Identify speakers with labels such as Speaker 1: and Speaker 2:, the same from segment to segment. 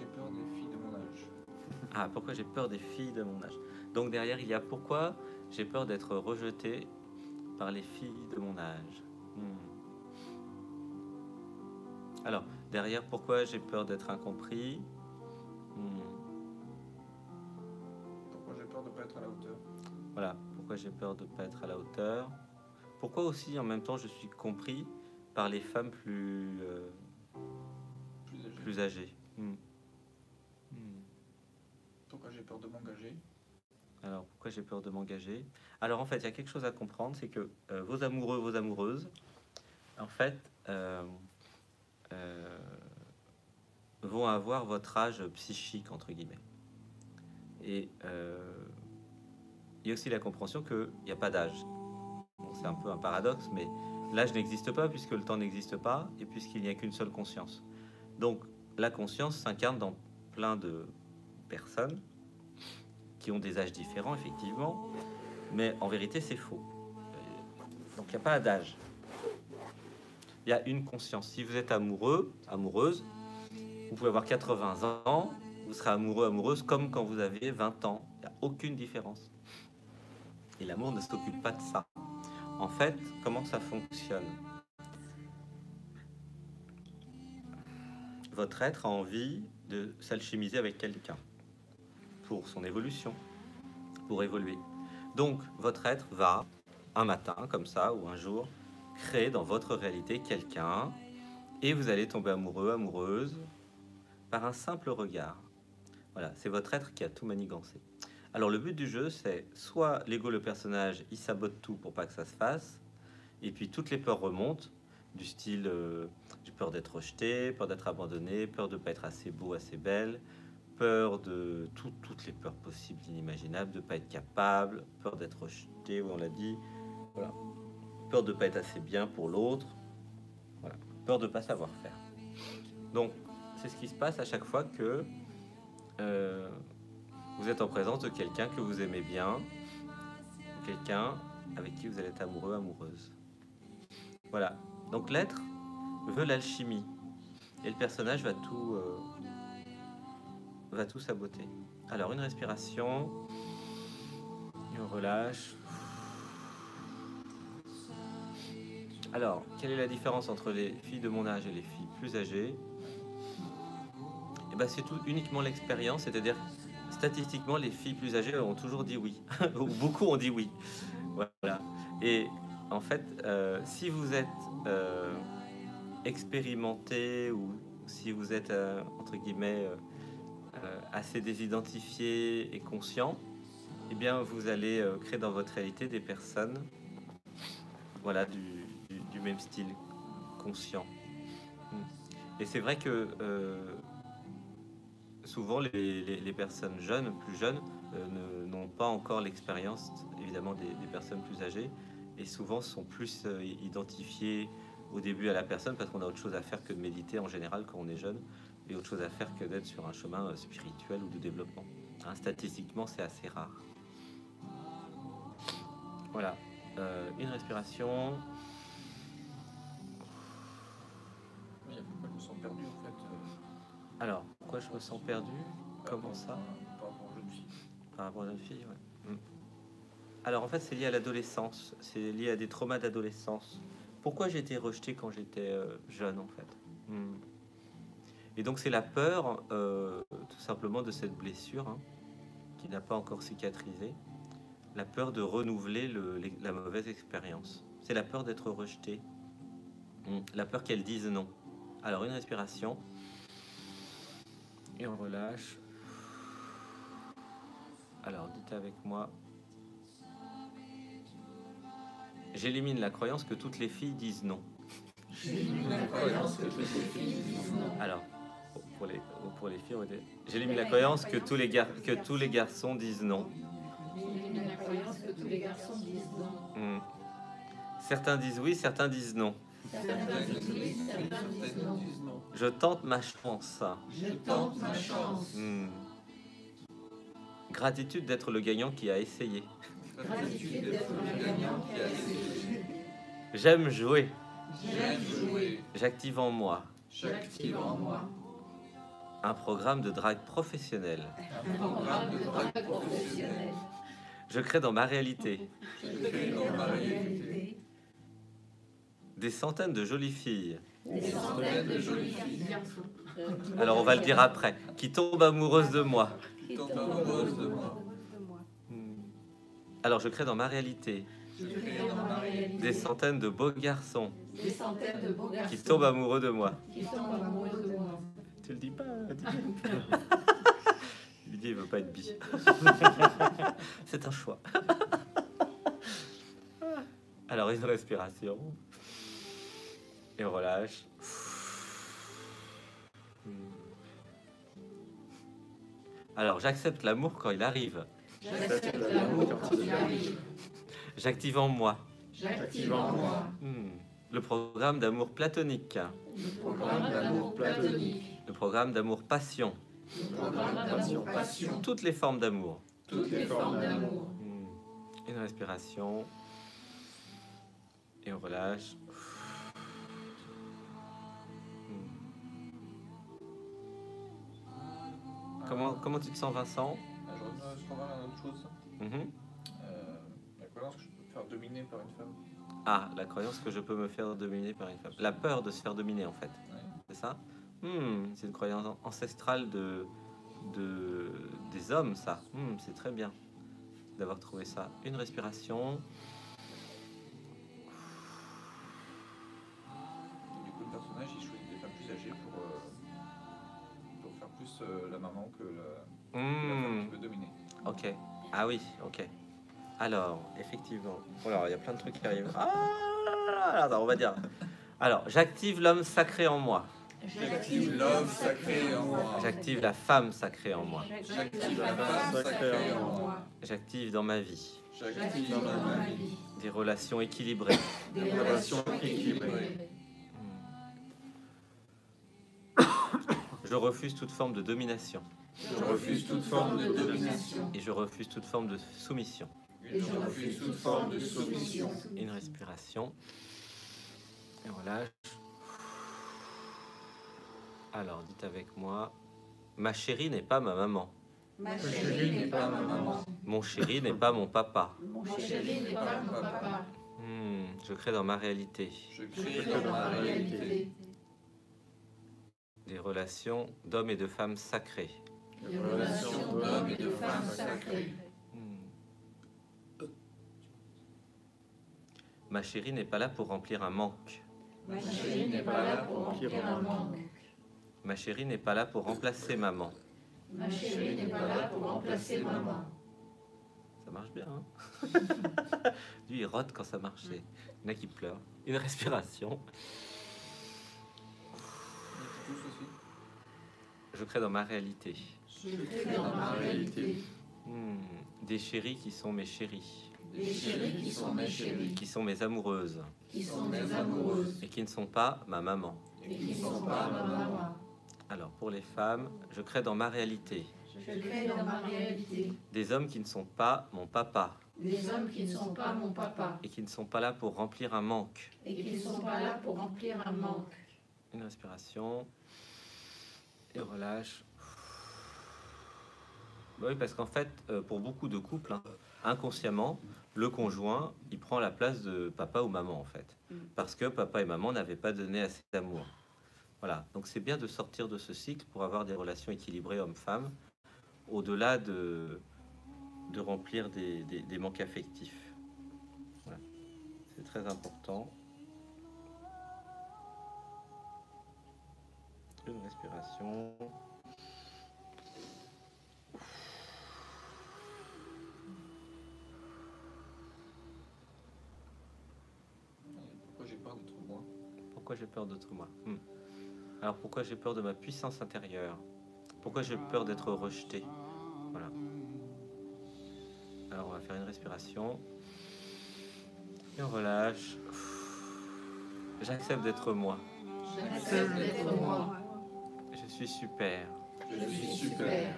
Speaker 1: peur des filles de mon âge.
Speaker 2: Ah, pourquoi j'ai peur des filles de mon âge? Donc derrière, il y a pourquoi j'ai peur d'être rejeté par les filles de mon âge. Alors, derrière, pourquoi j'ai peur d'être incompris?
Speaker 1: Pourquoi j'ai peur de ne pas être à la hauteur?
Speaker 2: Voilà, pourquoi j'ai peur de ne pas être à la hauteur? Pourquoi aussi, en même temps, je suis compris par les femmes plus âgées.
Speaker 1: Pourquoi j'ai peur de m'engager?
Speaker 2: Alors, pourquoi j'ai peur de m'engager? Alors, en fait, il y a quelque chose à comprendre, c'est que vos amoureux, vos amoureuses, en fait, vont avoir votre âge psychique, entre guillemets. Et il y a aussi la compréhension qu'il n'y a pas d'âge. Bon, c'est un peu un paradoxe, mais l'âge n'existe pas puisque le temps n'existe pas et puisqu'il n'y a qu'une seule conscience. Donc, la conscience s'incarne dans plein de personnes qui ont des âges différents, effectivement, mais en vérité, c'est faux. Donc, il n'y a pas d'âge. Il y a une conscience. Si vous êtes amoureux, amoureuse, vous pouvez avoir 80 ans, vous serez amoureux, amoureuse, comme quand vous avez 20 ans. Il n'y a aucune différence. Et l'amour ne s'occupe pas de ça. En fait, comment ça fonctionne? Votre être a envie de s'alchimiser avec quelqu'un pour son évolution, pour évoluer. Donc, votre être va, un matin, comme ça, ou un jour, créer dans votre réalité quelqu'un et vous allez tomber amoureux, amoureuse, par un simple regard. Voilà, c'est votre être qui a tout manigancé. Alors, le but du jeu, c'est soit l'ego, le personnage, il sabote tout pour pas que ça se fasse, et puis toutes les peurs remontent, du style j'ai peur d'être rejeté, peur d'être abandonné, peur de ne pas être assez beau, assez belle, peur de toutes les peurs possibles, inimaginables, de ne pas être capable, peur d'être rejeté, on l'a dit, voilà. Peur de ne pas être assez bien pour l'autre, voilà. Peur de ne pas savoir faire. Donc, c'est ce qui se passe à chaque fois que vous êtes en présence de quelqu'un que vous aimez bien, quelqu'un avec qui vous allez être amoureux, amoureuse. Voilà. Donc l'être veut l'alchimie et le personnage va tout saboter. Alors une respiration et on relâche. Alors, quelle est la différence entre les filles de mon âge et les filles plus âgées? Et ben, c'est tout uniquement l'expérience, c'est-à-dire statistiquement les filles plus âgées ont toujours dit oui, ou beaucoup ont dit oui. Voilà. Et en fait, si vous êtes expérimenté ou si vous êtes entre guillemets assez désidentifié et conscient, eh bien vous allez créer dans votre réalité des personnes, voilà, du même style, conscient. Et c'est vrai que souvent les personnes jeunes, plus jeunes, n'ont pas encore l'expérience évidemment des personnes plus âgées et souvent sont plus identifiées au début à la personne parce qu'on a autre chose à faire que de méditer en général quand on est jeune et autre chose à faire que d'être sur un chemin spirituel ou de développement. Hein, statistiquement, c'est assez rare. Voilà, une respiration.
Speaker 1: Pourquoi je me sens perdu en fait
Speaker 2: Alors, pourquoi je me sens perdu? Comment ça?
Speaker 1: Par rapport aux jeunes filles.
Speaker 2: Par rapport aux jeunes filles, ouais. Alors en fait, c'est lié à l'adolescence, c'est lié à des traumas d'adolescence. Pourquoi j'ai été rejeté quand j'étais jeune en fait? Et donc c'est la peur tout simplement de cette blessure hein, qui n'a pas encore cicatrisé, la peur de renouveler la mauvaise expérience. C'est la peur d'être rejeté, la peur qu'elle dise non. Alors une respiration et on relâche. Alors dites avec moi. J'élimine la croyance que toutes les filles disent non.
Speaker 3: J'élimine la croyance que toutes les filles disent non.
Speaker 2: Alors, pour les filles, on va dire, j'élimine la croyance que tous les garçons disent non.
Speaker 3: J'élimine la croyance que tous les garçons disent non.
Speaker 2: Certains disent oui, certains disent non.
Speaker 3: Certains disent oui, certains disent non.
Speaker 2: Je tente ma chance.
Speaker 3: Je tente ma chance.
Speaker 2: Gratitude d'être le gagnant qui a essayé.
Speaker 3: Gratitude d'être le gagnant qui a essayé.
Speaker 2: J'aime jouer.
Speaker 3: J'aime jouer.
Speaker 2: J'active en moi
Speaker 3: J'active en moi
Speaker 2: Un programme de drague professionnel.
Speaker 1: Un programme de drague professionnel.
Speaker 2: Je crée dans ma réalité
Speaker 1: Je crée dans ma réalité
Speaker 2: des centaines de jolies filles.
Speaker 1: des centaines de jolies filles
Speaker 2: Alors on va le dire après. Qui tombent amoureuses de moi.
Speaker 1: qui tombent amoureuses de moi.
Speaker 2: Alors je crée dans ma réalité
Speaker 1: Je crée dans ma réalité
Speaker 2: des centaines de beaux garçons
Speaker 3: Des centaines de beaux garçons
Speaker 2: qui tombent amoureux de moi.
Speaker 3: qui tombent amoureux de moi.
Speaker 2: Tu le dis pas, il dit il veut pas être bi. C'est un choix. Alors une respiration. Et on relâche. Alors j'accepte l'amour quand il arrive.
Speaker 3: J'accepte l'amour quand il arrive.
Speaker 2: J'active en moi
Speaker 3: J'active en moi
Speaker 2: le programme d'amour platonique,
Speaker 3: le programme d'amour platonique,
Speaker 2: le programme d'amour passion,
Speaker 3: le programme d'amour passion,
Speaker 2: toutes les formes d'amour.
Speaker 3: toutes les formes d'amour.
Speaker 2: Une respiration. Et on relâche. Comment tu te sens, Vincent?
Speaker 1: Je reviens à une autre chose.
Speaker 2: Mhm.
Speaker 1: La croyance que je peux me faire dominer par une femme.
Speaker 2: Ah, la croyance que je peux me faire dominer par une femme. La peur de se faire dominer, en fait.
Speaker 1: Ouais.
Speaker 2: C'est ça? C'est une croyance ancestrale des hommes, ça. C'est très bien d'avoir trouvé ça. Une respiration.
Speaker 1: Et du coup, le personnage, il choisit des femmes plus âgées pour faire plus la maman que la femme qui veut dominer.
Speaker 2: Ok. Ah oui, ok. Alors, effectivement. Alors, il y a plein de trucs qui arrivent. Ah, attends, on va dire. Alors, j'active l'homme sacré en moi.
Speaker 1: J'active l'homme sacré en moi.
Speaker 2: J'active la femme sacrée en moi.
Speaker 1: J'active la femme sacrée en moi.
Speaker 2: J'active dans ma vie
Speaker 1: J'active dans ma vie
Speaker 2: des relations équilibrées.
Speaker 1: des relations équilibrées.
Speaker 2: Je refuse toute forme de domination.
Speaker 1: Je refuse toute forme de domination.
Speaker 2: Et je refuse toute forme de soumission.
Speaker 1: Et je refuse toute forme de soumission.
Speaker 2: Une respiration. Et on relâche. Alors, dites avec moi. Ma chérie n'est pas ma maman.
Speaker 3: Ma
Speaker 1: Ma chérie n'est pas ma maman.
Speaker 2: Mon chéri n'est pas mon papa.
Speaker 3: Mon chéri n'est pas mon papa.
Speaker 2: Je crée dans ma réalité
Speaker 1: Je crée dans ma réalité
Speaker 2: des relations d'hommes et de femmes sacrés.
Speaker 3: Des relations d'hommes et de femmes sacrées.
Speaker 2: Ma chérie n'est pas là pour remplir un manque.
Speaker 3: Ma chérie n'est pas là pour remplir un manque.
Speaker 2: Ma chérie n'est pas là pour remplacer maman.
Speaker 3: Ma chérie n'est pas là pour remplacer maman.
Speaker 2: Ça marche bien, hein? Lui, il rote quand ça marchait. Il y en a qui pleurent. Une respiration.
Speaker 1: Et qui tousse aussi.
Speaker 2: Je crée dans ma réalité
Speaker 3: Je crée dans ma réalité
Speaker 2: des chéris qui sont mes chéris,
Speaker 3: des chéris qui sont mes chéris,
Speaker 2: qui sont mes amoureuses
Speaker 3: qui sont mes amoureuses
Speaker 2: et qui ne sont pas ma maman.
Speaker 3: et qui ne sont pas ma maman.
Speaker 2: Alors, pour les femmes, je crée dans ma réalité
Speaker 3: Je crée dans ma réalité
Speaker 2: des hommes qui ne sont pas mon papa
Speaker 3: des hommes qui ne sont pas mon papa
Speaker 2: et qui ne sont pas là pour remplir un manque.
Speaker 3: et qui ne sont pas là pour remplir un manque.
Speaker 2: Une respiration. Et relâche. Oui, parce qu'en fait, pour beaucoup de couples, hein, inconsciemment, le conjoint, il prend la place de papa ou maman, en fait. Parce que papa et maman n'avaient pas donné assez d'amour. Voilà, donc c'est bien de sortir de ce cycle pour avoir des relations équilibrées homme-femme, au-delà de remplir des manques affectifs. Voilà. C'est très important. Une respiration.
Speaker 1: Pourquoi j'ai peur d'être moi?
Speaker 2: Pourquoi j'ai peur d'être moi? Alors pourquoi j'ai peur de ma puissance intérieure? Pourquoi j'ai peur d'être rejeté? Voilà. Alors on va faire une respiration. Et on relâche. J'accepte d'être moi.
Speaker 3: J'accepte d'être moi.
Speaker 2: Je suis super.
Speaker 1: Je suis super.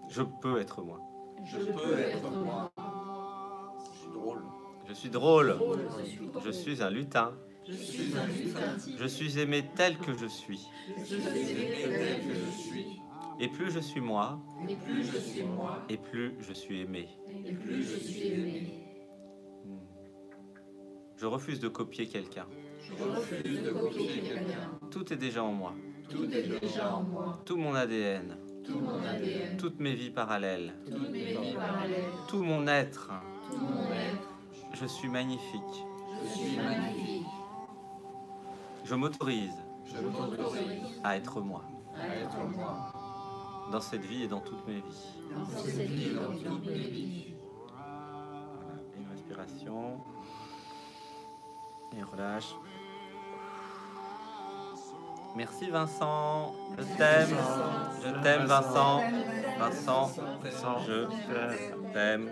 Speaker 2: Je peux être moi.
Speaker 1: Je peux être moi. Je suis drôle.
Speaker 2: Je suis drôle.
Speaker 3: Je suis
Speaker 2: Je suis un lutin.
Speaker 3: Je suis un fugitif.
Speaker 2: Je suis aimé tel que je suis.
Speaker 3: Je suis aimé tel que je suis.
Speaker 2: Et plus je suis moi,
Speaker 3: Et plus je suis moi,
Speaker 2: et plus je suis aimé.
Speaker 3: et plus je suis aimé.
Speaker 2: Je refuse de copier quelqu'un.
Speaker 3: Je refuse de copier quelqu'un.
Speaker 2: Tout est déjà en moi.
Speaker 3: Tout est déjà en moi.
Speaker 2: Tout mon ADN,
Speaker 3: Tout mon ADN.
Speaker 2: toutes mes vies parallèles,
Speaker 3: Toutes mes vies parallèles.
Speaker 2: tout mon être.
Speaker 3: Tout mon être.
Speaker 2: Je suis magnifique.
Speaker 3: Je suis magnifique.
Speaker 2: Je m'autorise
Speaker 3: Je m'autorise
Speaker 2: à être moi,
Speaker 3: à être moi.
Speaker 2: dans cette vie et dans toutes mes vies.
Speaker 3: Dans cette vie, dans toutes mes vies.
Speaker 2: Voilà, une respiration. Et relâche. Merci Vincent. Je t'aime. Je t'aime Vincent. Vincent, je t'aime.